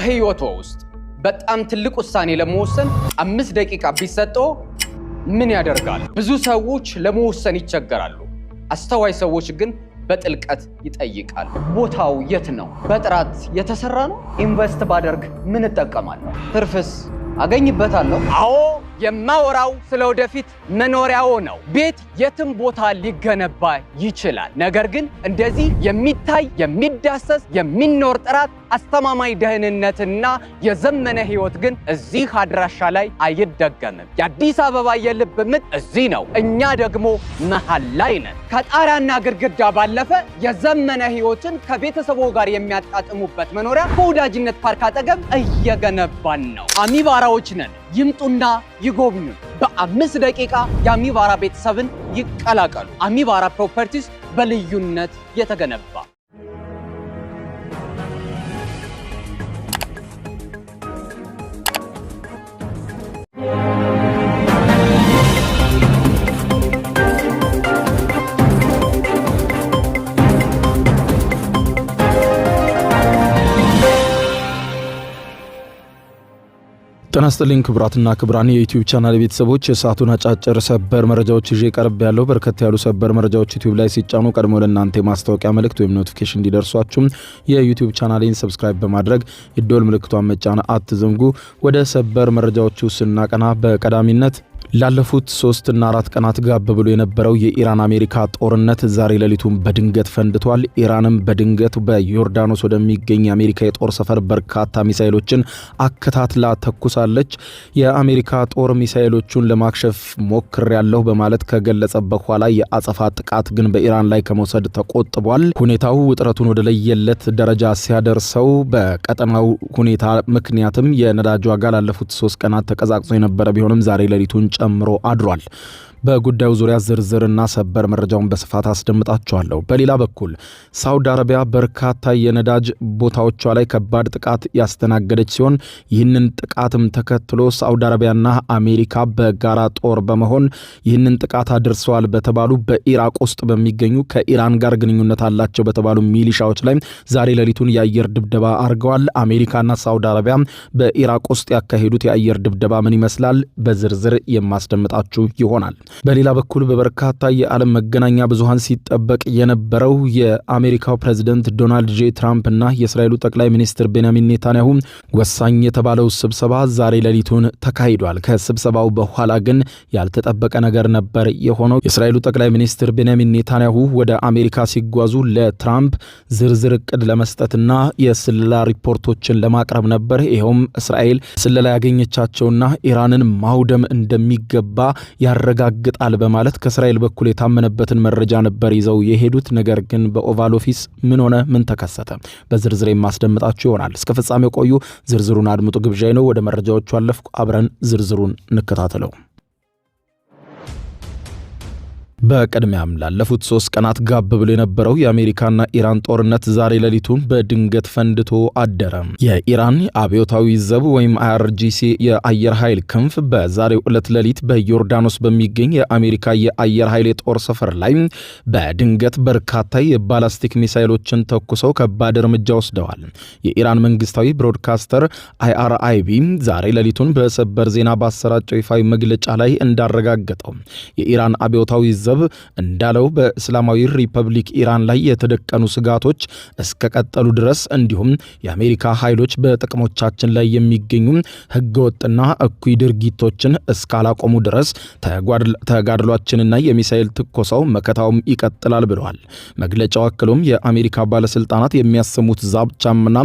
በህይወቶ ውስጥ በጣም ትልቅ ውሳኔ ለመወሰን 5 ደቂቃ ቢሰጠው ምን ያደርጋሉ? ብዙ ሰዎች ለመወሰን ይቸገራሉ። አስተዋይ ሰዎች ግን በጥልቀት ይጠይቃሉ። ቦታው የት ነው? በጥራት የተሰራ ነው? ኢንቨስት ባደርግ ምን እጠቀማለሁ? ትርፍስ አገኝበታለሁ? አዎ፣ የማወራው ስለወደፊት መኖሪያው ነው። ቤት የትም ቦታ ሊገነባ ይችላል። ነገር ግን እንደዚህ የሚታይ የሚዳሰስ የሚኖር ጥራት፣ አስተማማኝ ደህንነትና የዘመነ ህይወት ግን እዚህ አድራሻ ላይ አይደገምም። የአዲስ አበባ የልብ ምት እዚህ ነው። እኛ ደግሞ መሃል ላይ ነን። ከጣሪያና ግድግዳ ባለፈ የዘመነ ህይወትን ከቤተሰቦ ጋር የሚያጣጥሙበት መኖሪያ በወዳጅነት ፓርክ አጠገብ እየገነባን ነው። አሚባራዎች ነን። ይምጡና ይጎብኙ። በ5 ደቂቃ የአሚባራ ቤተሰብን ይቀላቀሉ። አሚባራ ፕሮፐርቲስ በልዩነት የተገነባ። ጤና ይስጥልኝ ክቡራትና ክቡራን የዩቲዩብ ቻናል ቤተሰቦች፣ የሰዓቱን አጫጭር ሰበር መረጃዎች ይዤ ቀርብ ያለው። በርከት ያሉ ሰበር መረጃዎች ዩቲዩብ ላይ ሲጫኑ ቀድሞ ለእናንተ ማስታወቂያ መልእክት ወይም ኖቲፊኬሽን እንዲደርሷችሁ የዩቲዩብ ቻናሌን ሰብስክራይብ በማድረግ የደወል ምልክቷን መጫን አትዘንጉ። ወደ ሰበር መረጃዎቹ ስናቀና በቀዳሚነት ላለፉት 3 እና 4 ቀናት ጋብ ብሎ የነበረው የኢራን አሜሪካ ጦርነት ዛሬ ሌሊቱን በድንገት ፈንድቷል። ኢራንም በድንገት በዮርዳኖስ ወደሚገኝ የአሜሪካ የጦር ሰፈር በርካታ ሚሳኤሎችን አከታትላ ተኩሳለች። የአሜሪካ ጦር ሚሳኤሎቹን ለማክሸፍ ሞክሬያለሁ በማለት ከገለጸ በኋላ የአጸፋ ጥቃት ግን በኢራን ላይ ከመውሰድ ተቆጥቧል። ሁኔታው ውጥረቱን ወደ ለየለት ደረጃ ሲያደርሰው በቀጠናው ሁኔታ ምክንያትም የነዳጅ ዋጋ ላለፉት 3 ቀናት ተቀዛቅዞ የነበረ ቢሆንም ዛሬ ሌሊቱን ጨምሮ አድሯል። በጉዳዩ ዙሪያ ዝርዝርና ሰበር መረጃውን በስፋት አስደምጣቸዋለሁ። በሌላ በኩል ሳውዲ አረቢያ በርካታ የነዳጅ ቦታዎቿ ላይ ከባድ ጥቃት ያስተናገደች ሲሆን ይህንን ጥቃትም ተከትሎ ሳውዲ አረቢያና አሜሪካ በጋራ ጦር በመሆን ይህንን ጥቃት አድርሰዋል በተባሉ በኢራቅ ውስጥ በሚገኙ ከኢራን ጋር ግንኙነት አላቸው በተባሉ ሚሊሻዎች ላይ ዛሬ ሌሊቱን የአየር ድብደባ አድርገዋል። አሜሪካና ሳውዲ አረቢያ በኢራቅ ውስጥ ያካሄዱት የአየር ድብደባ ምን ይመስላል? በዝርዝር የማስደምጣችሁ ይሆናል። በሌላ በኩል በበርካታ የዓለም መገናኛ ብዙሃን ሲጠበቅ የነበረው የአሜሪካው ፕሬዝዳንት ዶናልድ ጄ ትራምፕ እና የእስራኤሉ ጠቅላይ ሚኒስትር ቤንያሚን ኔታንያሁ ወሳኝ የተባለው ስብሰባ ዛሬ ሌሊቱን ተካሂዷል። ከስብሰባው በኋላ ግን ያልተጠበቀ ነገር ነበር የሆነው። የእስራኤሉ ጠቅላይ ሚኒስትር ቤንያሚን ኔታንያሁ ወደ አሜሪካ ሲጓዙ ለትራምፕ ዝርዝር እቅድ ለመስጠትና የስለላ ሪፖርቶችን ለማቅረብ ነበር። ይኸውም እስራኤል ስለላ ያገኘቻቸውና ኢራንን ማውደም እንደሚገባ ያረጋግጣል በማለት ከእስራኤል በኩል የታመነበትን መረጃ ነበር ይዘው የሄዱት። ነገር ግን በኦቫል ኦፊስ ምን ሆነ? ምን ተከሰተ? በዝርዝር የማስደምጣችሁ ይሆናል። እስከ ፍጻሜው ቆዩ። ዝርዝሩን አድምጡ ግብዣይ ነው። ወደ መረጃዎቹ አለፍኩ። አብረን ዝርዝሩን እንከታተለው። በቀድሚያም ላለፉት 3 ቀናት ጋብ ብሎ የነበረው የአሜሪካና ኢራን ጦርነት ዛሬ ሌሊቱን በድንገት ፈንድቶ አደረ። የኢራን አብዮታዊ ዘብ ወይም IRGC የአየር ኃይል ክንፍ በዛሬው ዕለት ሌሊት በዮርዳኖስ በሚገኝ የአሜሪካ የአየር ኃይል የጦር ሰፈር ላይ በድንገት በርካታ የባላስቲክ ሚሳኤሎችን ተኩሰው ከባድ እርምጃ ወስደዋል። የኢራን መንግስታዊ ብሮድካስተር IRIB ዛሬ ሌሊቱን በሰበር ዜና ባሰራጨው ይፋዊ መግለጫ ላይ እንዳረጋገጠው የኢራን አብዮታዊ ዘብ እንዳለው በእስላማዊ ሪፐብሊክ ኢራን ላይ የተደቀኑ ስጋቶች እስከቀጠሉ ድረስ እንዲሁም የአሜሪካ ኃይሎች በጥቅሞቻችን ላይ የሚገኙ ህገወጥና እኩይ ድርጊቶችን እስካላቆሙ ድረስ ተጋድሏችንና የሚሳኤል ትኮሳው መከታውም ይቀጥላል ብለዋል። መግለጫው አክሎም የአሜሪካ ባለስልጣናት የሚያሰሙት ዛቻምና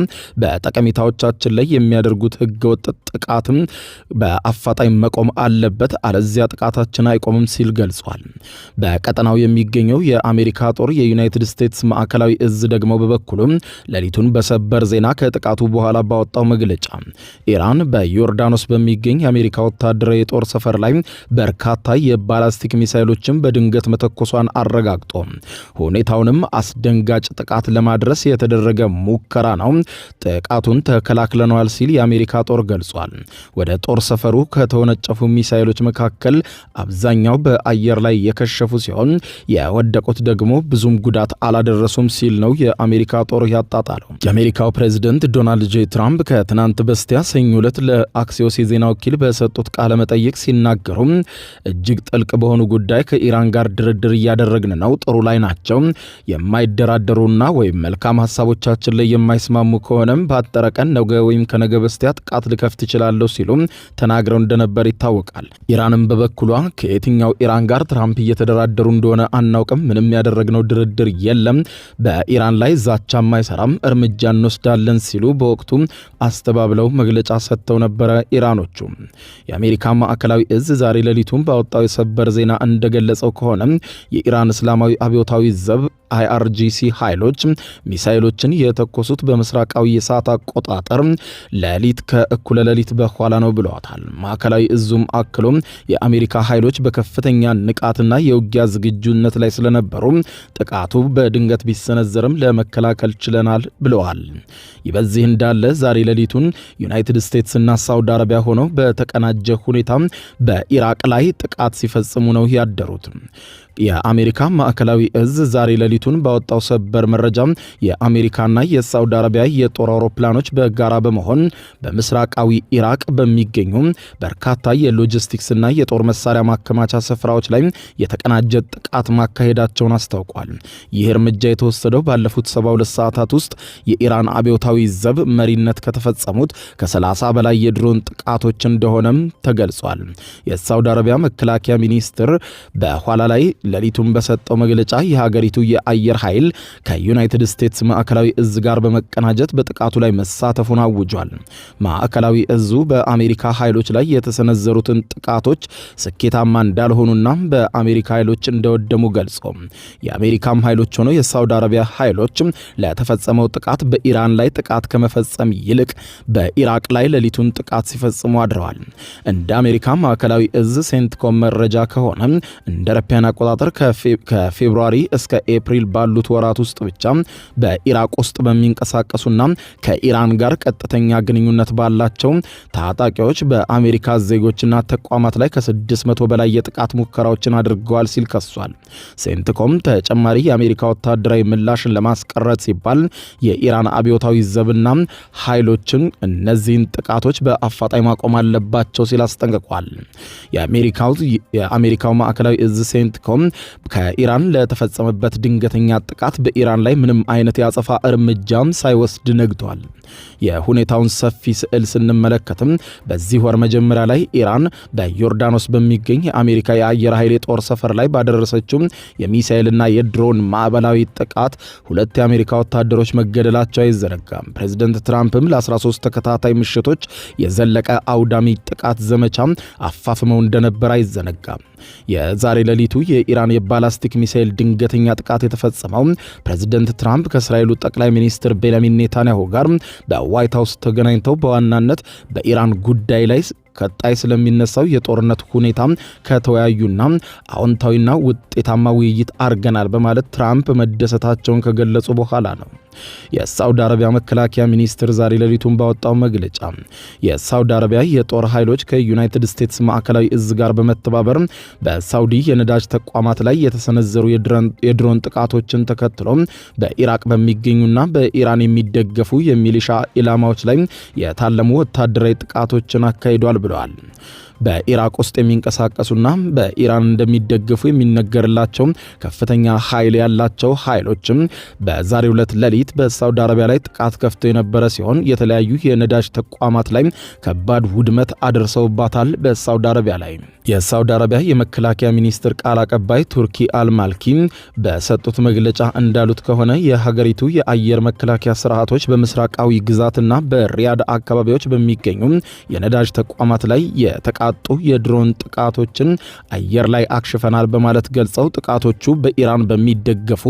በጠቀሜታዎቻችን ላይ የሚያደርጉት ህገወጥ ጥቃትም በአፋጣኝ መቆም አለበት፣ አለዚያ ጥቃታችን አይቆምም ሲል ገልጿል። በቀጠናው የሚገኘው የአሜሪካ ጦር የዩናይትድ ስቴትስ ማዕከላዊ እዝ ደግሞ በበኩሉ ሌሊቱን በሰበር ዜና ከጥቃቱ በኋላ ባወጣው መግለጫ ኢራን በዮርዳኖስ በሚገኝ የአሜሪካ ወታደራዊ የጦር ሰፈር ላይ በርካታ የባላስቲክ ሚሳኤሎችን በድንገት መተኮሷን አረጋግጦ ሁኔታውንም አስደንጋጭ ጥቃት ለማድረስ የተደረገ ሙከራ ነው፣ ጥቃቱን ተከላክለናል ሲል የአሜሪካ ጦር ገልጿል። ወደ ጦር ሰፈሩ ከተወነጨፉ ሚሳኤሎች መካከል አብዛኛው በአየር ላይ የከሸ ያከሸፉ ሲሆን የወደቁት ደግሞ ብዙም ጉዳት አላደረሱም ሲል ነው የአሜሪካ ጦር ያጣጣለው። የአሜሪካው ፕሬዝዳንት ዶናልድ ጄ ትራምፕ ከትናንት በስቲያ ሰኞ ዕለት ለአክሲዮስ የዜና ወኪል በሰጡት ቃለ መጠይቅ ሲናገሩ እጅግ ጥልቅ በሆኑ ጉዳይ ከኢራን ጋር ድርድር እያደረግን ነው፣ ጥሩ ላይ ናቸው። የማይደራደሩና ወይም መልካም ሐሳቦቻችን ላይ የማይስማሙ ከሆነም ባጠረ ቀን ነገ ወይም ከነገ በስቲያ ጥቃት ልከፍት ይችላለሁ ሲሉ ተናግረው እንደነበር ይታወቃል። ኢራንም በበኩሏ ከየትኛው ኢራን ጋር ትራምፕ እየተደራደሩ እንደሆነ አናውቅም፣ ምንም ያደረግነው ድርድር የለም፣ በኢራን ላይ ዛቻም አይሰራም፣ እርምጃ እንወስዳለን ሲሉ በወቅቱ አስተባብለው መግለጫ ሰጥተው ነበረ። ኢራኖቹ የአሜሪካ ማዕከላዊ እዝ ዛሬ ሌሊቱን ባወጣው የሰበር ዜና እንደገለጸው ከሆነ የኢራን እስላማዊ አብዮታዊ ዘብ IRGC ኃይሎች ሚሳኤሎችን የተኮሱት በምስራቃዊ የሰዓት አቆጣጠር ሌሊት ከእኩለ ሌሊት በኋላ ነው ብለዋታል። ማዕከላዊ እዙም አክሎ የአሜሪካ ኃይሎች በከፍተኛ ንቃትና የውጊያ ዝግጁነት ላይ ስለነበሩ ጥቃቱ በድንገት ቢሰነዘርም ለመከላከል ችለናል ብለዋል። ይህ በዚህ እንዳለ ዛሬ ሌሊቱን ዩናይትድ ስቴትስና ሳውዲ አረቢያ ሆነው በተቀናጀ ሁኔታ በኢራቅ ላይ ጥቃት ሲፈጽሙ ነው ያደሩት። የአሜሪካ ማዕከላዊ እዝ ዛሬ ሌሊቱን ባወጣው ሰበር መረጃ የአሜሪካና የሳውዲ አረቢያ የጦር አውሮፕላኖች በጋራ በመሆን በምስራቃዊ ኢራቅ በሚገኙ በርካታ የሎጂስቲክስና የጦር መሳሪያ ማከማቻ ስፍራዎች ላይ የተቀናጀ ጥቃት ማካሄዳቸውን አስታውቋል። ይህ እርምጃ የተወሰደው ባለፉት 72 ሰዓታት ውስጥ የኢራን አብዮታዊ ዘብ መሪነት ከተፈጸሙት ከ30 በላይ የድሮን ጥቃቶች እንደሆነም ተገልጿል። የሳውዲ አረቢያ መከላከያ ሚኒስትር በኋላ ላይ ሌሊቱን በሰጠው መግለጫ የሀገሪቱ የአየር ኃይል ከዩናይትድ ስቴትስ ማዕከላዊ እዝ ጋር በመቀናጀት በጥቃቱ ላይ መሳተፉን አውጇል። ማዕከላዊ እዙ በአሜሪካ ኃይሎች ላይ የተሰነዘሩትን ጥቃቶች ስኬታማ እንዳልሆኑና በአሜሪካ ኃይሎች እንደወደሙ ገልጾ የአሜሪካም ኃይሎች ሆነው የሳውዲ አረቢያ ኃይሎች ለተፈጸመው ጥቃት በኢራን ላይ ጥቃት ከመፈጸም ይልቅ በኢራቅ ላይ ሌሊቱን ጥቃት ሲፈጽሙ አድረዋል። እንደ አሜሪካ ማዕከላዊ እዝ ሴንትኮም መረጃ ከሆነ እንደ አውሮፓውያን አቆጣጠር ከፌብሩዋሪ እስከ ኤፕሪል ባሉት ወራት ውስጥ ብቻ በኢራቅ ውስጥ በሚንቀሳቀሱና ከኢራን ጋር ቀጥተኛ ግንኙነት ባላቸው ታጣቂዎች በአሜሪካ ዜጎችና ተቋማት ላይ ከ600 በላይ የጥቃት ሙከራዎችን አድርገዋል ሲል ከሷል። ሴንትኮም ተጨማሪ የአሜሪካ ወታደራዊ ምላሽን ለማስቀረት ሲባል የኢራን አብዮታዊ ዘብና ኃይሎችን እነዚህን ጥቃቶች በአፋጣኝ ማቆም አለባቸው ሲል አስጠንቅቋል። የአሜሪካው ማዕከላዊ እዝ ሴንትኮም ከኢራን ለተፈጸመበት ድንገተኛ ጥቃት በኢራን ላይ ምንም አይነት ያጸፋ እርምጃም ሳይወስድ ነግቷል። የሁኔታውን ሰፊ ስዕል ስንመለከትም በዚህ ወር መጀመሪያ ላይ ኢራን በዮርዳኖስ በሚገኝ የአሜሪካ የአየር ኃይል የጦር ሰፈር ላይ ባደረሰችው የሚሳኤልና የድሮን ማዕበላዊ ጥቃት 2 የአሜሪካ ወታደሮች መገደላቸው አይዘነጋም። ፕሬዚደንት ትራምፕም ለ13 ተከታታይ ምሽቶች የዘለቀ አውዳሚ ጥቃት ዘመቻ አፋፍመው እንደነበር አይዘነጋም። የዛሬ ሌሊቱ የኢራን የባላስቲክ ሚሳኤል ድንገተኛ ጥቃት የተፈጸመው ፕሬዚደንት ትራምፕ ከእስራኤሉ ጠቅላይ ሚኒስትር ቤንያሚን ኔታንያሁ ጋር በዋይት ሃውስ ተገናኝተው በዋናነት በኢራን ጉዳይ ላይ ቀጣይ ስለሚነሳው የጦርነት ሁኔታ ከተወያዩና አዎንታዊና ውጤታማ ውይይት አርገናል በማለት ትራምፕ መደሰታቸውን ከገለጹ በኋላ ነው። የሳውዲ አረቢያ መከላከያ ሚኒስትር ዛሬ ሌሊቱን ባወጣው መግለጫ የሳውዲ አረቢያ የጦር ኃይሎች ከዩናይትድ ስቴትስ ማዕከላዊ እዝ ጋር በመተባበር በሳውዲ የነዳጅ ተቋማት ላይ የተሰነዘሩ የድሮን ጥቃቶችን ተከትሎ በኢራቅ በሚገኙና በኢራን የሚደገፉ የሚሊሻ ኢላማዎች ላይ የታለሙ ወታደራዊ ጥቃቶችን አካሂዷል ብለዋል። በኢራቅ ውስጥ የሚንቀሳቀሱና በኢራን እንደሚደገፉ የሚነገርላቸው ከፍተኛ ኃይል ያላቸው ኃይሎችም በዛሬው ዕለት ሌሊት በሳውዲ አረቢያ ላይ ጥቃት ከፍተው የነበረ ሲሆን የተለያዩ የነዳጅ ተቋማት ላይ ከባድ ውድመት አድርሰውባታል። በሳውዲ አረቢያ ላይ የሳውዲ አረቢያ የመከላከያ ሚኒስትር ቃል አቀባይ ቱርኪ አልማልኪ በሰጡት መግለጫ እንዳሉት ከሆነ የሀገሪቱ የአየር መከላከያ ስርዓቶች በምስራቃዊ ግዛትና በሪያድ አካባቢዎች በሚገኙ የነዳጅ ተቋማት ላይ የተቃጡ የድሮን ጥቃቶችን አየር ላይ አክሽፈናል በማለት ገልጸው ጥቃቶቹ በኢራን በሚደገፉ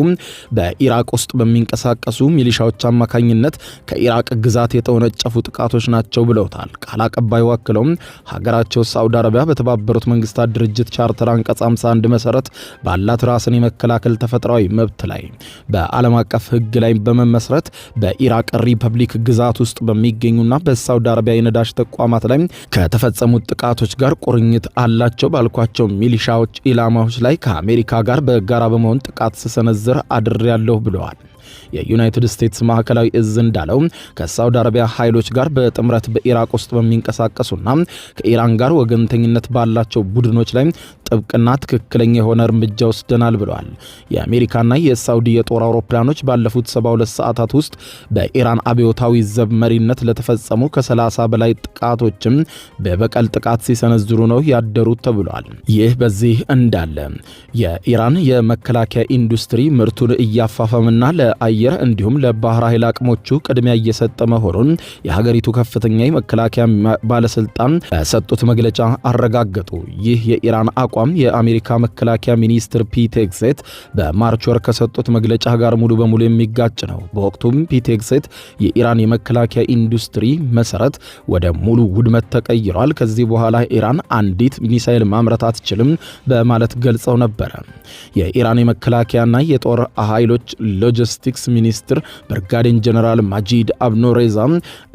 በኢራቅ ውስጥ በሚንቀሳቀሱ ሚሊሻዎች አማካኝነት ከኢራቅ ግዛት የተወነጨፉ ጥቃቶች ናቸው ብለውታል። ቃል አቀባዩ አክለውም ሀገራቸው ሳውዲ አረቢያ በተባበሩት መንግስታት ድርጅት ቻርተር አንቀጽ 51 መሰረት ባላት ራስን የመከላከል ተፈጥሯዊ መብት ላይ በዓለም አቀፍ ሕግ ላይ በመመስረት በኢራቅ ሪፐብሊክ ግዛት ውስጥ በሚገኙና በሳውዲ አረቢያ የነዳጅ ተቋማት ላይ ከተፈጸሙት ጥቃቶች ኃይሎች ጋር ቁርኝት አላቸው ባልኳቸው ሚሊሻዎች ኢላማዎች ላይ ከአሜሪካ ጋር በጋራ በመሆን ጥቃት ስሰነዝር አድሬያለሁ ብለዋል። የዩናይትድ ስቴትስ ማዕከላዊ እዝ እንዳለው ከሳውዲ አረቢያ ኃይሎች ጋር በጥምረት በኢራቅ ውስጥ በሚንቀሳቀሱና ከኢራን ጋር ወገንተኝነት ባላቸው ቡድኖች ላይ ጥብቅና ትክክለኛ የሆነ እርምጃ ወስደናል ብለዋል። የአሜሪካና የሳውዲ የጦር አውሮፕላኖች ባለፉት 72 ሰዓታት ውስጥ በኢራን አብዮታዊ ዘብ መሪነት ለተፈጸሙ ከ30 በላይ ጥቃቶችም በበቀል ጥቃት ሲሰነዝሩ ነው ያደሩት ተብሏል። ይህ በዚህ እንዳለ የኢራን የመከላከያ ኢንዱስትሪ ምርቱን እያፋፈመና ለአየር እንዲሁም ለባህር ኃይል አቅሞቹ ቅድሚያ እየሰጠ መሆኑን የሀገሪቱ ከፍተኛ የመከላከያ ባለስልጣን በሰጡት መግለጫ አረጋገጡ። ይህ የኢራን አቋም የአሜሪካ መከላከያ ሚኒስትር ፒት ሄግሴት በማርች ወር ከሰጡት መግለጫ ጋር ሙሉ በሙሉ የሚጋጭ ነው። በወቅቱም ፒት ሄግሴት የኢራን የመከላከያ ኢንዱስትሪ መሰረት ወደ ሙሉ ውድመት ተቀይሯል፣ ከዚህ በኋላ ኢራን አንዲት ሚሳኤል ማምረት አትችልም በማለት ገልጸው ነበረ። የኢራን የመከላከያና የጦር ኃይሎች ሎጂስቲክስ ሚኒስትር ብርጋዴር ጀነራል ማጂድ አብኖሬዛ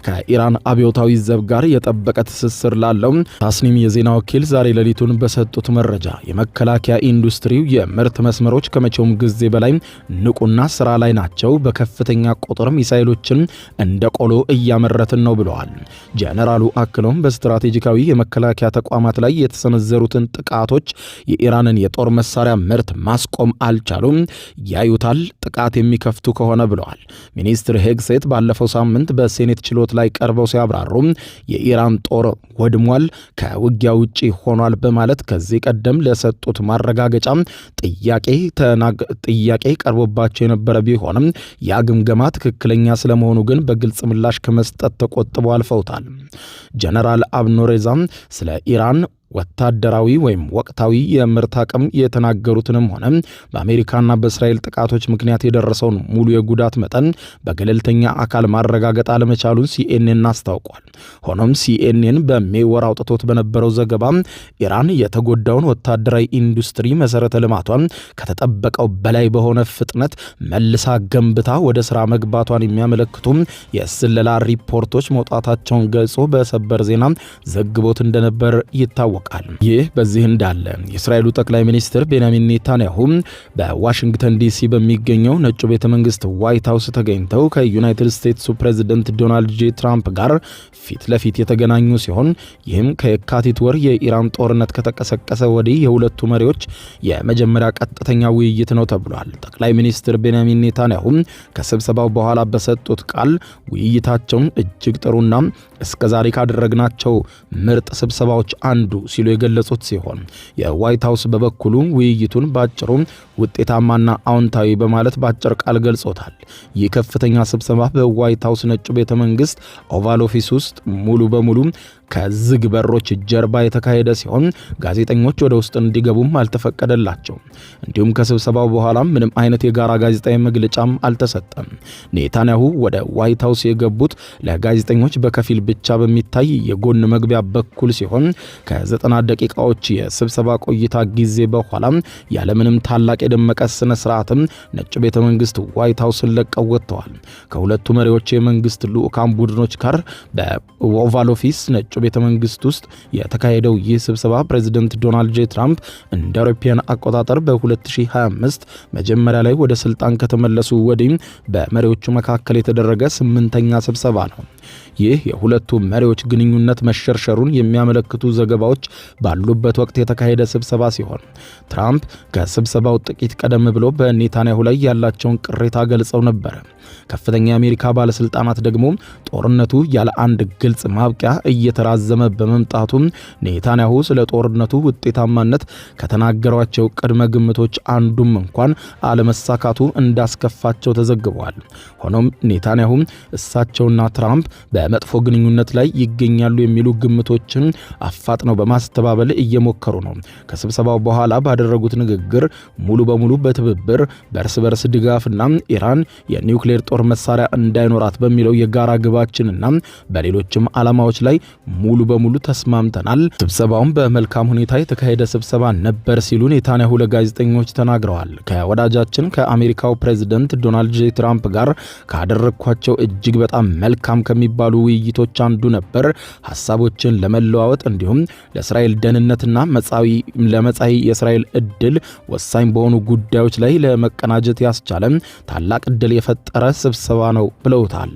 ከኢራን አብዮታዊ ዘብ ጋር የጠበቀ ትስስር ላለው ታስኒም የዜና ወኪል ዛሬ ሌሊቱን በሰጡት መረጃ የመከላከያ ኢንዱስትሪው የምርት መስመሮች ከመቼውም ጊዜ በላይ ንቁና ስራ ላይ ናቸው፣ በከፍተኛ ቁጥር ሚሳኤሎችን እንደ ቆሎ እያመረትን ነው ብለዋል። ጀነራሉ አክሎም በስትራቴጂካዊ የመከላከያ ተቋማት ላይ የተሰነዘሩትን ጥቃቶች የኢራንን የጦር መሳሪያ ምርት ማስቆም አልቻሉም፣ ያዩታል ጥቃት የሚከፍቱ ከሆነ ብለዋል። ሚኒስትር ሄግሴት ባለፈው ሳምንት በሴኔት ችሎት ላይ ቀርበው ሲያብራሩ የኢራን ጦር ወድሟል፣ ከውጊያ ውጪ ሆኗል በማለት ከዚህ ቀደም ለሰጡት ማረጋገጫ ጥያቄ ቀርቦባቸው የነበረ ቢሆንም ያ ግምገማ ትክክለኛ ስለመሆኑ ግን በግልጽ ምላሽ ከመስጠት ተቆጥበው አልፈውታል። ጀነራል አብኖሬዛ ስለ ኢራን ወታደራዊ ወይም ወቅታዊ የምርት አቅም የተናገሩትንም ሆነ በአሜሪካና በእስራኤል ጥቃቶች ምክንያት የደረሰውን ሙሉ የጉዳት መጠን በገለልተኛ አካል ማረጋገጥ አለመቻሉን ሲኤንኤን አስታውቋል። ሆኖም ሲኤንኤን በሜይ ወር አውጥቶት በነበረው ዘገባ ኢራን የተጎዳውን ወታደራዊ ኢንዱስትሪ መሰረተ ልማቷን ከተጠበቀው በላይ በሆነ ፍጥነት መልሳ ገንብታ ወደ ስራ መግባቷን የሚያመለክቱ የስለላ ሪፖርቶች መውጣታቸውን ገልጾ በሰበር ዜና ዘግቦት እንደነበር ይታወቃል። ይህ በዚህ እንዳለ የእስራኤሉ ጠቅላይ ሚኒስትር ቤንያሚን ኔታንያሁ በዋሽንግተን ዲሲ በሚገኘው ነጩ ቤተ መንግስት ዋይት ሃውስ ተገኝተው ከዩናይትድ ስቴትሱ ፕሬዝዳንት ዶናልድ ጄ ትራምፕ ጋር ፊት ለፊት የተገናኙ ሲሆን ይህም ከየካቲት ወር የኢራን ጦርነት ከተቀሰቀሰ ወዲህ የሁለቱ መሪዎች የመጀመሪያ ቀጥተኛ ውይይት ነው ተብሏል። ጠቅላይ ሚኒስትር ቤንያሚን ኔታንያሁ ከስብሰባው በኋላ በሰጡት ቃል ውይይታቸውን እጅግ ጥሩና እስከዛሬ ካደረግናቸው ምርጥ ስብሰባዎች አንዱ ሲሉ የገለጹት ሲሆን የዋይት ሃውስ በበኩሉ ውይይቱን ባጭሩ ውጤታማና አዎንታዊ በማለት ባጭር ቃል ገልጾታል። ይህ ከፍተኛ ስብሰባ በዋይት ሃውስ ነጩ ቤተ መንግስት ኦቫል ኦፊስ ውስጥ ሙሉ በሙሉ ከዝግ በሮች ጀርባ የተካሄደ ሲሆን ጋዜጠኞች ወደ ውስጥ እንዲገቡም አልተፈቀደላቸው። እንዲሁም ከስብሰባው በኋላ ምንም አይነት የጋራ ጋዜጣዊ መግለጫም አልተሰጠም። ኔታንያሁ ወደ ዋይት ሃውስ የገቡት ለጋዜጠኞች በከፊል ብቻ በሚታይ የጎን መግቢያ በኩል ሲሆን ከ90 ደቂቃዎች የስብሰባ ቆይታ ጊዜ በኋላ ያለምንም ታላቅ የደመቀ ስነ ስርዓትም ነጭ ቤተ መንግስት ዋይት ሃውስን ለቀው ወጥተዋል። ከሁለቱ መሪዎች የመንግስት ልዑካን ቡድኖች ጋር በኦቫል ኦፊስ ነጭ ቤተ መንግስት ውስጥ የተካሄደው ይህ ስብሰባ ፕሬዝዳንት ዶናልድ ጄ ትራምፕ እንደ አውሮፓውያን አቆጣጠር በ2025 መጀመሪያ ላይ ወደ ስልጣን ከተመለሱ ወዲህ በመሪዎቹ መካከል የተደረገ 8ኛ ስብሰባ ነው። ይህ የሁለቱ መሪዎች ግንኙነት መሸርሸሩን የሚያመለክቱ ዘገባዎች ባሉበት ወቅት የተካሄደ ስብሰባ ሲሆን ትራምፕ ከስብሰባው ጥቂት ቀደም ብሎ በኔታንያሁ ላይ ያላቸውን ቅሬታ ገልጸው ነበር። ከፍተኛ የአሜሪካ ባለስልጣናት ደግሞ ጦርነቱ ያለ አንድ ግልጽ ማብቂያ እየተራዘመ በመምጣቱ ኔታንያሁ ስለ ጦርነቱ ውጤታማነት ከተናገሯቸው ቅድመ ግምቶች አንዱም እንኳን አለመሳካቱ እንዳስከፋቸው ተዘግቧል። ሆኖም ኔታንያሁ እሳቸውና ትራምፕ በመጥፎ ግንኙነት ላይ ይገኛሉ የሚሉ ግምቶችን አፋጥነው በማስተባበል እየሞከሩ ነው። ከስብሰባው በኋላ ባደረጉት ንግግር ሙሉ በሙሉ በትብብር በእርስ በርስ ድጋፍና ኢራን የኒውክሌር ጦር መሳሪያ እንዳይኖራት በሚለው የጋራ ግባችንና በሌሎችም ዓላማዎች ላይ ሙሉ በሙሉ ተስማምተናል። ስብሰባውን በመልካም ሁኔታ የተካሄደ ስብሰባ ነበር ሲሉ ኔታንያሁ ለጋዜጠኞች ተናግረዋል። ከወዳጃችን ከአሜሪካው ፕሬዝዳንት ዶናልድ ጄ ትራምፕ ጋር ካደረግኳቸው እጅግ በጣም መልካም ከሚባሉ ውይይቶች አንዱ ነበር። ሐሳቦችን ለመለዋወጥ እንዲሁም ለእስራኤል ደህንነትና ለመጻኢ የእስራኤል እድል ወሳኝ በሆኑ ጉዳዮች ላይ ለመቀናጀት ያስቻለ ታላቅ እድል የፈጠረ ስብሰባ ነው ብለውታል።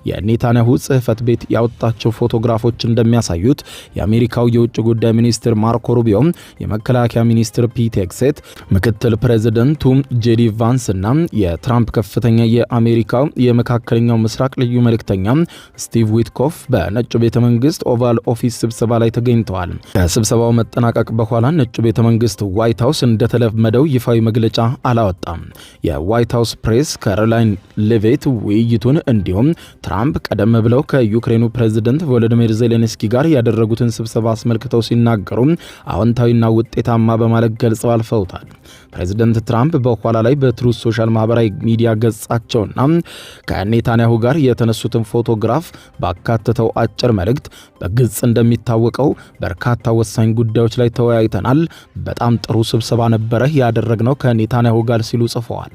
የኔታንያሁ ጽሕፈት ቤት ያወጣቸው ፎቶግራፎች እንደሚያሳዩት የአሜሪካው የውጭ ጉዳይ ሚኒስትር ማርኮ ሩቢዮ፣ የመከላከያ ሚኒስትር ፒት ሄግሴት፣ ምክትል ፕሬዝደንቱ ጄዲ ቫንስ እና የትራምፕ ከፍተኛ የአሜሪካ የመካከለኛው ምስራቅ ልዩ መልእክተኛ ስቲቭ ዊትኮፍ በነጩ ቤተ መንግስት ኦቫል ኦፊስ ስብሰባ ላይ ተገኝተዋል። ከስብሰባው መጠናቀቅ በኋላ ነጩ ቤተ መንግስት ዋይት ሃውስ እንደተለመደው ይፋዊ መግለጫ አላወጣም። የዋይት ሃውስ ፕሬስ ካሮላይን ሌቪት ውይይቱን እንዲሁም ትራምፕ ቀደም ብለው ከዩክሬኑ ፕሬዝደንት ቮሎዲሚር ዜሌንስኪ ጋር ያደረጉትን ስብሰባ አስመልክተው ሲናገሩ አዎንታዊና ውጤታማ በማለት ገልጸው አልፈውታል። ፕሬዝደንት ትራምፕ በኋላ ላይ በትሩዝ ሶሻል ማህበራዊ ሚዲያ ገጻቸውና ከኔታንያሁ ጋር የተነሱትን ፎቶግራፍ ባካተተው አጭር መልእክት በግልጽ እንደሚታወቀው በርካታ ወሳኝ ጉዳዮች ላይ ተወያይተናል፣ በጣም ጥሩ ስብሰባ ነበረ ያደረግነው ከኔታንያሁ ጋር ሲሉ ጽፈዋል።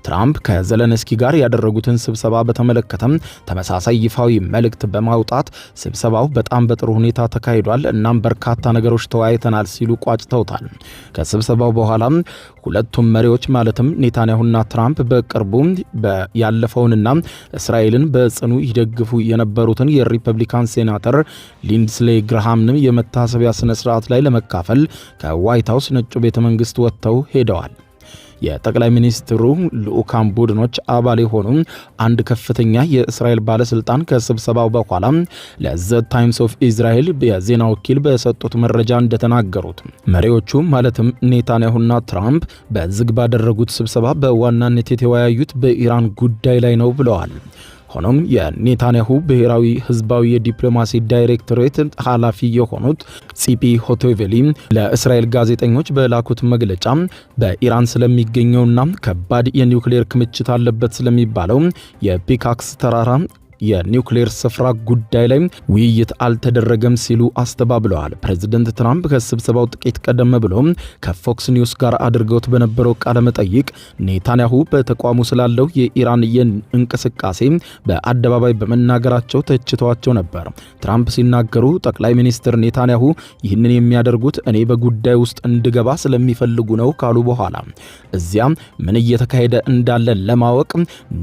ትራምፕ ከዜሌንስኪ ጋር ያደረጉትን ስብሰባ በተመለከተም ተመሳሳይ ይፋዊ መልእክት በማውጣት ስብሰባው በጣም በጥሩ ሁኔታ ተካሂዷል፣ እናም በርካታ ነገሮች ተወያይተናል ሲሉ ቋጭተውታል። ከስብሰባው በኋላ ሁለቱም መሪዎች ማለትም ኔታንያሁና ትራምፕ በቅርቡ ያለፈውንና እስራኤልን በጽኑ ይደግፉ የነበሩትን የሪፐብሊካን ሴናተር ሊንድስሌ ግራሃምን የመታሰቢያ ስነ ስርዓት ላይ ለመካፈል ከዋይት ሃውስ ነጩ ቤተ መንግስት ወጥተው ሄደዋል። የጠቅላይ ሚኒስትሩ ልዑካን ቡድኖች አባል የሆኑ አንድ ከፍተኛ የእስራኤል ባለስልጣን ከስብሰባው በኋላ ለዘ ታይምስ ኦፍ ኢዝራኤል የዜና ወኪል በሰጡት መረጃ እንደተናገሩት መሪዎቹ ማለትም ኔታንያሁና ትራምፕ በዝግ ባደረጉት ስብሰባ በዋናነት የተወያዩት በኢራን ጉዳይ ላይ ነው ብለዋል። ሆኖም የኔታንያሁ ብሔራዊ ህዝባዊ የዲፕሎማሲ ዳይሬክቶሬት ኃላፊ የሆኑት ጺፒ ሆቶቬሊ ለእስራኤል ጋዜጠኞች በላኩት መግለጫ በኢራን ስለሚገኘውና ከባድ የኒውክሌር ክምችት አለበት ስለሚባለው የፒካክስ ተራራ የኒውክሌር ስፍራ ጉዳይ ላይ ውይይት አልተደረገም ሲሉ አስተባብለዋል። ፕሬዝደንት ትራምፕ ከስብሰባው ጥቂት ቀደም ብሎ ከፎክስ ኒውስ ጋር አድርገውት በነበረው ቃለ መጠይቅ ኔታንያሁ በተቋሙ ስላለው የኢራን እንቅስቃሴ በአደባባይ በመናገራቸው ተችተዋቸው ነበር። ትራምፕ ሲናገሩ ጠቅላይ ሚኒስትር ኔታንያሁ ይህንን የሚያደርጉት እኔ በጉዳይ ውስጥ እንድገባ ስለሚፈልጉ ነው ካሉ በኋላ እዚያም ምን እየተካሄደ እንዳለ ለማወቅ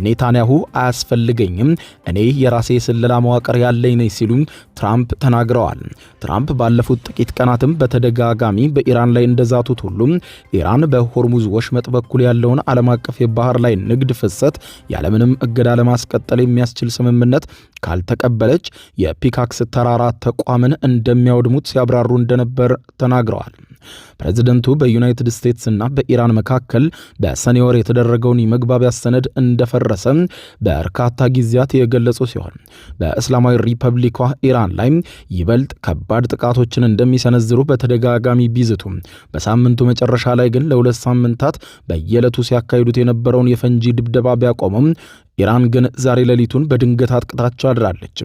ኔታንያሁ አያስፈልገኝም፣ እኔ የራሴ ስለላ መዋቅር ያለኝ ነኝ ሲሉ ትራምፕ ተናግረዋል። ትራምፕ ባለፉት ጥቂት ቀናትም በተደጋጋሚ በኢራን ላይ እንደዛቱት ሁሉ ኢራን በሆርሙዝ ወሽመጥ በኩል ያለውን ዓለም አቀፍ የባህር ላይ ንግድ ፍሰት ያለምንም እገዳ ለማስቀጠል የሚያስችል ስምምነት ካልተቀበለች የፒካክስ ተራራ ተቋምን እንደሚያወድሙት ሲያብራሩ እንደነበር ተናግረዋል። ፕሬዝደንቱ በዩናይትድ ስቴትስ እና በኢራን መካከል በሰኔ ወር የተደረገውን የመግባቢያ ሰነድ እንደፈረሰ በርካታ ጊዜያት የገለጹ ሲሆን በእስላማዊ ሪፐብሊኳ ኢራን ላይ ይበልጥ ከባድ ጥቃቶችን እንደሚሰነዝሩ በተደጋጋሚ ቢዝቱም በሳምንቱ መጨረሻ ላይ ግን ለሁለት ሳምንታት በየዕለቱ ሲያካሂዱት የነበረውን የፈንጂ ድብደባ ቢያቆሙም ኢራን ግን ዛሬ ሌሊቱን በድንገት አጥቅታቸው አድራለች።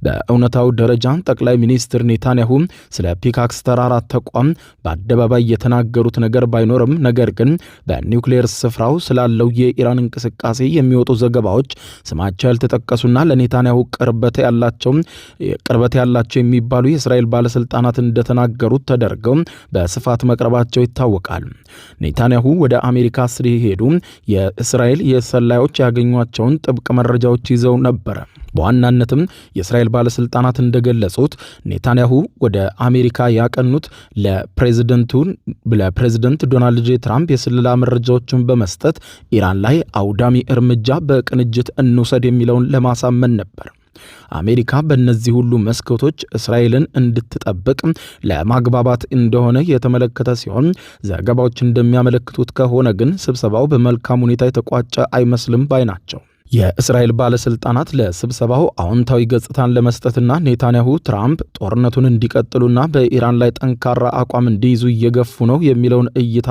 በእውነታው ደረጃ ጠቅላይ ሚኒስትር ኔታንያሁ ስለ ፒካክስ ተራራ ተቋም በአደባባይ የተናገሩት ነገር ባይኖርም ነገር ግን በኒውክሌር ስፍራው ስላለው የኢራን እንቅስቃሴ የሚወጡ ዘገባዎች ስማቸው ያልተጠቀሱና ለኔታንያሁ ቅርበት ያላቸው የሚባሉ የእስራኤል ባለስልጣናት እንደተናገሩት ተደርገው በስፋት መቅረባቸው ይታወቃል። ኔታንያሁ ወደ አሜሪካ ሲሄዱ የእስራኤል የሰላዮች ያገኟቸውን ጥብቅ መረጃዎች ይዘው ነበር። በዋናነትም የእስራኤል ባለስልጣናት እንደገለጹት ኔታንያሁ ወደ አሜሪካ ያቀኑት ለፕሬዝደንት ዶናልድ ጄ ትራምፕ የስለላ መረጃዎችን በመስጠት ኢራን ላይ አውዳሚ እርምጃ በቅንጅት እንውሰድ የሚለውን ለማሳመን ነበር። አሜሪካ በእነዚህ ሁሉ መስኮቶች እስራኤልን እንድትጠብቅ ለማግባባት እንደሆነ የተመለከተ ሲሆን ዘገባዎች እንደሚያመለክቱት ከሆነ ግን ስብሰባው በመልካም ሁኔታ የተቋጨ አይመስልም ባይ ናቸው። የእስራኤል ባለስልጣናት ለስብሰባው አዎንታዊ ገጽታን ለመስጠትና ኔታንያሁ ትራምፕ ጦርነቱን እንዲቀጥሉና በኢራን ላይ ጠንካራ አቋም እንዲይዙ እየገፉ ነው የሚለውን እይታ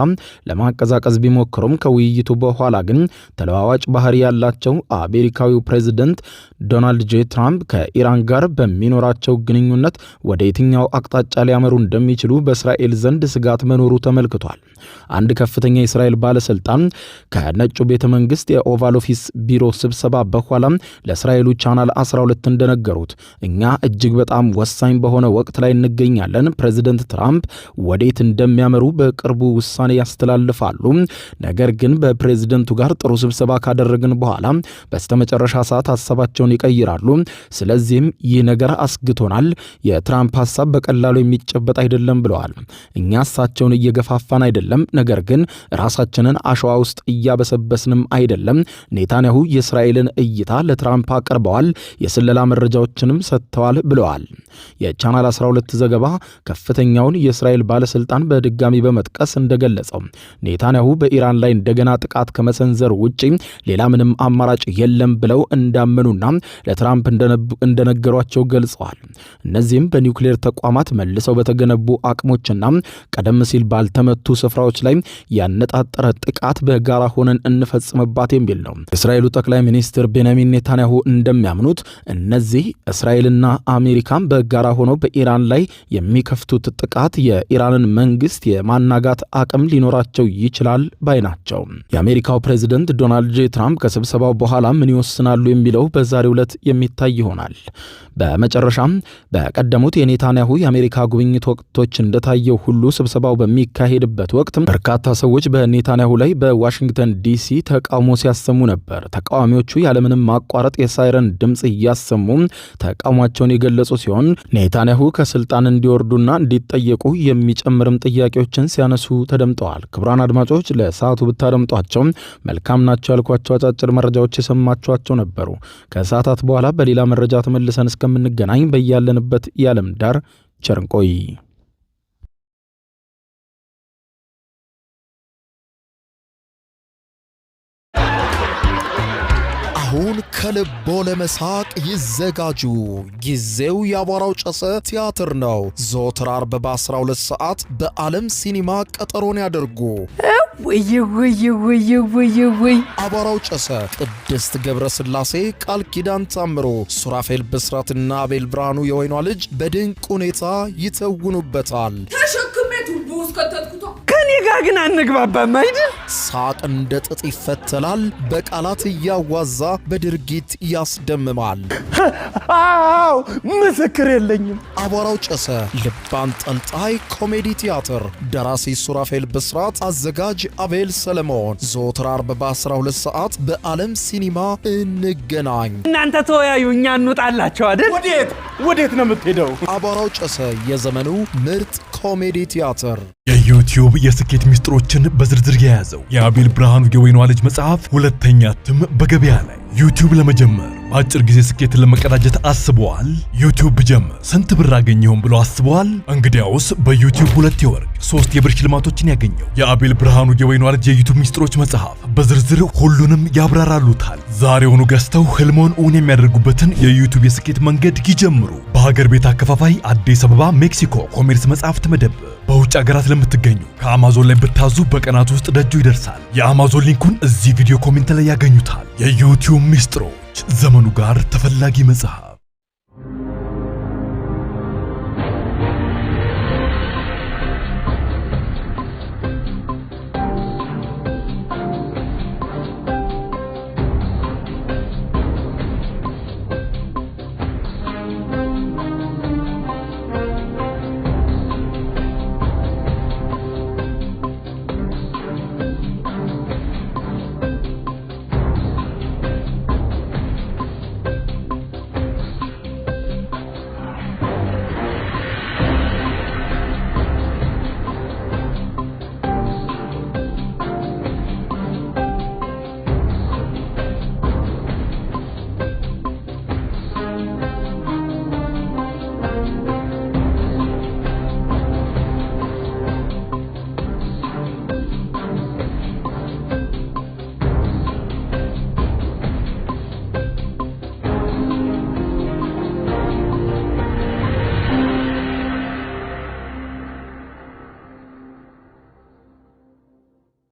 ለማቀዛቀዝ ቢሞክሩም ከውይይቱ በኋላ ግን ተለዋዋጭ ባህሪ ያላቸው አሜሪካዊው ፕሬዝደንት ዶናልድ ጄ ትራምፕ ከኢራን ጋር በሚኖራቸው ግንኙነት ወደ የትኛው አቅጣጫ ሊያመሩ እንደሚችሉ በእስራኤል ዘንድ ስጋት መኖሩ ተመልክቷል። አንድ ከፍተኛ የእስራኤል ባለስልጣን ከነጩ ቤተ መንግስት የኦቫል ኦፊስ ቢሮ ስብሰባ በኋላ ለእስራኤሉ ቻናል 12 እንደነገሩት እኛ እጅግ በጣም ወሳኝ በሆነ ወቅት ላይ እንገኛለን። ፕሬዝዳንት ትራምፕ ወዴት እንደሚያመሩ በቅርቡ ውሳኔ ያስተላልፋሉ። ነገር ግን በፕሬዝዳንቱ ጋር ጥሩ ስብሰባ ካደረግን በኋላ በስተመጨረሻ ሰዓት ሐሳባቸውን ይቀይራሉ። ስለዚህም ይህ ነገር አስግቶናል። የትራምፕ ሐሳብ በቀላሉ የሚጨበጥ አይደለም ብለዋል። እኛ እሳቸውን እየገፋፋን አይደለም፣ ነገር ግን ራሳችንን አሸዋ ውስጥ እያበሰበስንም አይደለም። ኔታንያሁ የእስራኤልን እይታ ለትራምፕ አቅርበዋል፣ የስለላ መረጃዎችንም ሰጥተዋል ብለዋል። የቻናል 12 ዘገባ ከፍተኛውን የእስራኤል ባለስልጣን በድጋሚ በመጥቀስ እንደገለጸው ኔታንያሁ በኢራን ላይ እንደገና ጥቃት ከመሰንዘር ውጪ ሌላ ምንም አማራጭ የለም ብለው እንዳመኑና ለትራምፕ እንደነገሯቸው ገልጸዋል። እነዚህም በኒውክሌር ተቋማት መልሰው በተገነቡ አቅሞችና ቀደም ሲል ባልተመቱ ስፍራዎች ላይ ያነጣጠረ ጥቃት በጋራ ሆነን እንፈጽምባት የሚል ነው። የእስራኤሉ ጠቅላይ ሚኒስትር ቤንያሚን ኔታንያሁ እንደሚያምኑት እነዚህ እስራኤልና አሜሪካን በጋራ ሆነው በኢራን ላይ የሚከፍቱት ጥቃት የኢራንን መንግስት የማናጋት አቅም ሊኖራቸው ይችላል ባይ ናቸው። የአሜሪካው ፕሬዝዳንት ዶናልድ ጄ ትራምፕ ከስብሰባው በኋላ ምን ይወስናሉ የሚለው በዛሬው ዕለት የሚታይ ይሆናል። በመጨረሻም በቀደሙት የኔታንያሁ የአሜሪካ ጉብኝት ወቅቶች እንደታየው ሁሉ ስብሰባው በሚካሄድበት ወቅት በርካታ ሰዎች በኔታንያሁ ላይ በዋሽንግተን ዲሲ ተቃውሞ ሲያሰሙ ነበር። ተቃዋሚዎቹ ያለምንም ማቋረጥ የሳይረን ድምፅ እያሰሙ ተቃውሟቸውን የገለጹ ሲሆን ኔታንያሁ ከስልጣን እንዲወርዱና እንዲጠየቁ የሚጨምርም ጥያቄዎችን ሲያነሱ ተደምጠዋል። ክቡራን አድማጮች ለሰዓቱ ብታደምጧቸው መልካም ናቸው ያልኳቸው አጫጭር መረጃዎች የሰማችኋቸው ነበሩ። ከሰዓታት በኋላ በሌላ መረጃ ተመልሰን እስከምንገናኝ በያለንበት የዓለም ዳር ቸር እንቆይ። አሁን ከልቦ ለመሳቅ ይዘጋጁ። ጊዜው የአቧራው ጨሰ ቲያትር ነው። ዘወትር ዓርብ በ12 ሰዓት በዓለም ሲኒማ ቀጠሮን ያደርጉ። ወይ አቧራው ጨሰ፣ ቅድስት ገብረስላሴ፣ ቃል ኪዳን ታምሮ፣ ሱራፌል ብስራትና አቤል ብርሃኑ የወይኗ ልጅ በድንቅ ሁኔታ ይተውኑበታል። ተሸክሜ ቱቦ ውስጥ ከተትኩታ። ከኔ ጋር ግን አንግባባም አይደል? ሳቅ እንደ ጥጥ ይፈተላል፣ በቃላት እያዋዛ በድርጊት ያስደምማል። አዎ ምስክር የለኝም። አቧራው ጨሰ ልብ አንጠልጣይ ኮሜዲ ቲያትር፣ ደራሲ ሱራፌል ብስራት፣ አዘጋጅ አቤል ሰለሞን። ዘወትር ዓርብ በ12 ሰዓት በዓለም ሲኒማ እንገናኝ። እናንተ ተወያዩ፣ እኛ እንውጣላቸው አይደል? ወዴት ነው የምትሄደው? አቧራው ጨሰ የዘመኑ ምርጥ ኮሜዲ ቲያትር። የዩቲዩብ የስኬት ሚስጥሮችን በዝርዝር የያዘው የአቤል ብርሃኑ የወይኗ ልጅ መጽሐፍ ሁለተኛ እትም በገበያ ላይ። ዩቲዩብ ለመጀመር በአጭር ጊዜ ስኬትን ለመቀዳጀት አስበዋል? ዩቲዩብ ብጀምር ስንት ብር አገኘሁም ብሎ አስበዋል? እንግዲያውስ በዩቲዩብ 2 የወርቅ 3 የብር ሽልማቶችን ያገኘው የአቤል ብርሃኑ የወይኗ ልጅ የዩቲዩብ ሚስጥሮች መጽሐፍ በዝርዝር ሁሉንም ያብራራሉታል። ዛሬውኑ ገዝተው ህልሞን እውን የሚያደርጉበትን የዩቲዩብ የስኬት መንገድ ይጀምሩ። በሀገር ቤት አከፋፋይ አዲስ አበባ ሜክሲኮ ኮሜርስ መጽሐፍት መደብር። በውጭ ሀገራት ለምትገኙ ከአማዞን ላይ ብታዙ በቀናት ውስጥ ደጁ ይደርሳል። የአማዞን ሊንኩን እዚህ ቪዲዮ ኮሜንት ላይ ያገኙታል። የዩቲዩብ ሚስጥሮች፣ ዘመኑ ጋር ተፈላጊ መጽሐፍ።